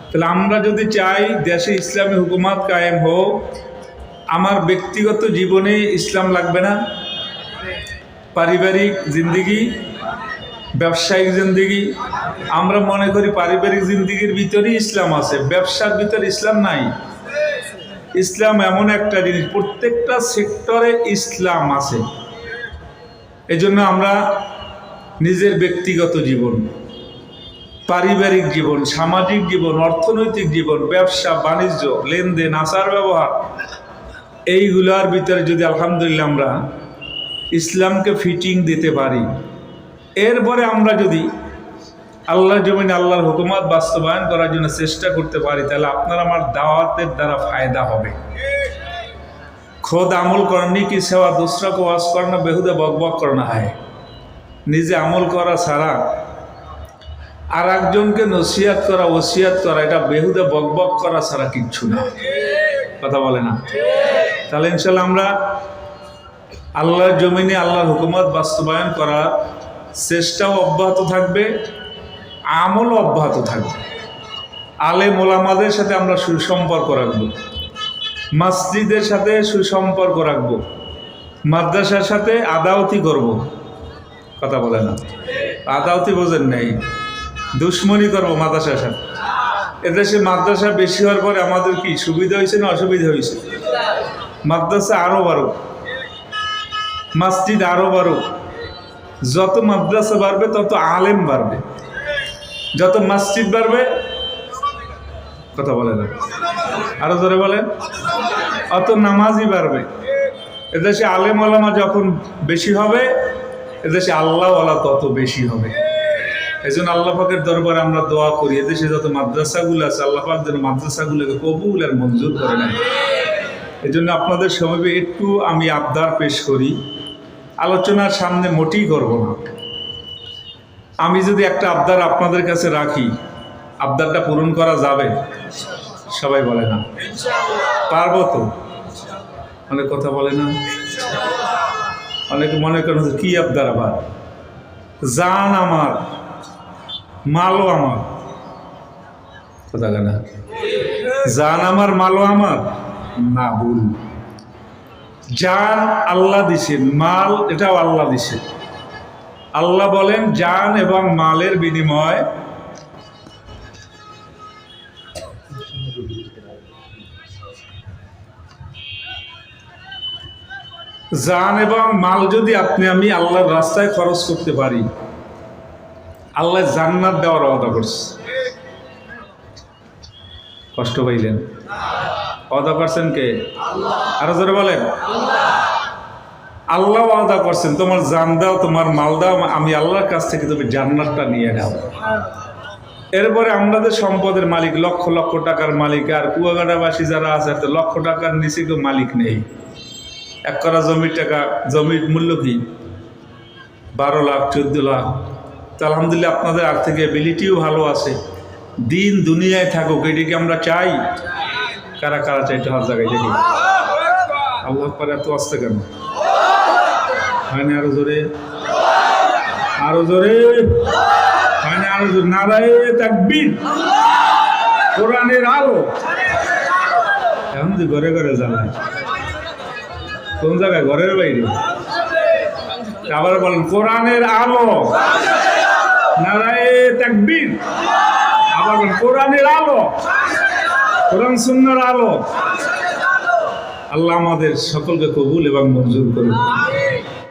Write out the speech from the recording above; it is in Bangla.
তাহলে আমরা যদি চাই দেশে ইসলামী হুকুমত কায়েম হোক, আমার ব্যক্তিগত জীবনে ইসলাম লাগবে না? পারিবারিক জিন্দিগি, ব্যবসায়িক জিন্দিগি, আমরা মনে করি পারিবারিক জিন্দিগির ভিতরেই ইসলাম আছে, ব্যবসার ভিতরে ইসলাম নাই। ইসলাম এমন একটা জিনিস, প্রত্যেকটা সেক্টরে ইসলাম আছে। এজন্য আমরা নিজের ব্যক্তিগত জীবন, পারিবারিক জীবন, সামাজিক জীবন, অর্থনৈতিক জীবন, ব্যবসা বাণিজ্য, লেনদেন, আচার ব্যবহার, এইগুলোর ভিতরে যদি আলহামদুলিল্লাহ আমরা ইসলামকে ফিটিং দিতে পারি, এরপরে আমরা যদি আল্লাহর জমিনে আল্লাহর হুকুমত বাস্তবায়ন করার জন্য চেষ্টা করতে পারি, তাহলে আপনার আমার দাওয়াতের দ্বারা ফায়দা হবে। খোদ আমল করনি কি সেवा दूसरा को वास करना बेहुदा बकबक करना है। নিজে আমল করা ছাড়া আর একজনকে নসিহত করা, ওসিয়ত করা, এটা বেহুদা বকবক করা ছাড়া কিচ্ছু না। কথা বলে না? তাহলে ইনশাল্লাহ আমরা আল্লাহর জমিনে আল্লাহর হুকুমত বাস্তবায়ন করার চেষ্টাও অব্যাহত থাকবে, আমলও অব্যাহত থাকবে। আলেম ওলামাদের সাথে আমরা সুসম্পর্ক রাখবো, মসজিদের সাথে সুসম্পর্ক রাখবো, মাদ্রাসার সাথে আদাওতি করব। কথা বলে না? আদাওতি বোঝেন নাই? দুশ্মনী করবো মাদ্রাসার সাথে। এদেশে মাদ্রাসা বেশি হওয়ার পরে আমাদের কি সুবিধা হয়েছে না অসুবিধা হয়েছে? মাদ্রাসা আরো বাড়ুক, মসজিদ আরো বাড়ুক। যত মাদ্রাসা বাড়বে তত আলেম বাড়বে, যত মসজিদ বাড়বে, কথা বলে না, আরো জোরে বলেন, অত নামাজি বাড়বে। এদেশে আলেম ওলামা যখন বেশি হবে, এদেশে আল্লাহ ওয়ালা তত বেশি হবে। এই জন্য আল্লাহ পাকের দরবারে আমরা দোয়া করি, এদেশে যত মাদ্রাসাগুলো আছে আল্লাহ পাক যেন মাদ্রাসাগুলোকে কবুল আর মঞ্জুর করে নেয়। এই জন্য আপনাদের সময় একটু আমি আবদার পেশ করি, আলোচনার সামনে মোটেই করব না। আমি যদি একটা আবদার আপনাদের কাছে রাখি, আবদারটা পূরণ করা যাবে? সবাই বলে না? পারবো তো? অনেক কথা বলে না, অনেকে মনে করেন কি আবদার আবার, জান আমার, মালও আমার। কথা না, জান আমার, মালও আমার না, ভুল। জান আল্লাহ দিছেন, মাল এটাও আল্লাহ দিছে। আল্লাহ বলেন জান এবং মালের বিনিময় জান এবং মাল যদি আপনি আমি আল্লাহর রাস্তায় খরচ করতে পারি, আল্লাহ জান্নাত দেওয়ার ওয়াদা করছে। কষ্ট পাইলেন? ওয়াদা করছেন কে? আরো জোরে বলেন। আল্লাহ ওয়াদা করছেন, তোমার জান দাও, তোমার মাল দাও, আমি আল্লাহর কাছ থেকে তুমি জান্নাতটা নিয়ে নাও। এরপরে আমাদের সম্পদের মালিক, লক্ষ লক্ষ টাকার মালিক, আর কুয়াকাটাবাসী যারা আছে লক্ষ টাকার নিচে কেউ মালিক নেই। এক করা জমির টাকা, জমির মূল্য কি 12 লাখ 14 লাখ। তো আলহামদুলিল্লাহ আপনাদের আর্থিক এবিলিটিও ভালো আছে, দিন দুনিয়ায় থাকুক, এটিকে আমরা চাই। কারা কারা চাইতে হওয়ার জায়গায় দেখি আল্লাহ পরে এত আসতে কেন হয় না? আরো জোরে, আরো জোরে হয় না? আরো জোরে নারায়ে তাকবীর। কোরআনের আলো এখন যে ঘরে ঘরে জ্বালায়, কোন জায়গায়? ঘরের বাইরে। আবার বলেন কোরআনের আলো, নারায়ে তাকবীর। আবার বলেন কোরআনের আলো, কোরআন সুন্নাহর আলো। আল্লাহ আমাদের সকলকে কবুল এবং মঞ্জুর করুন।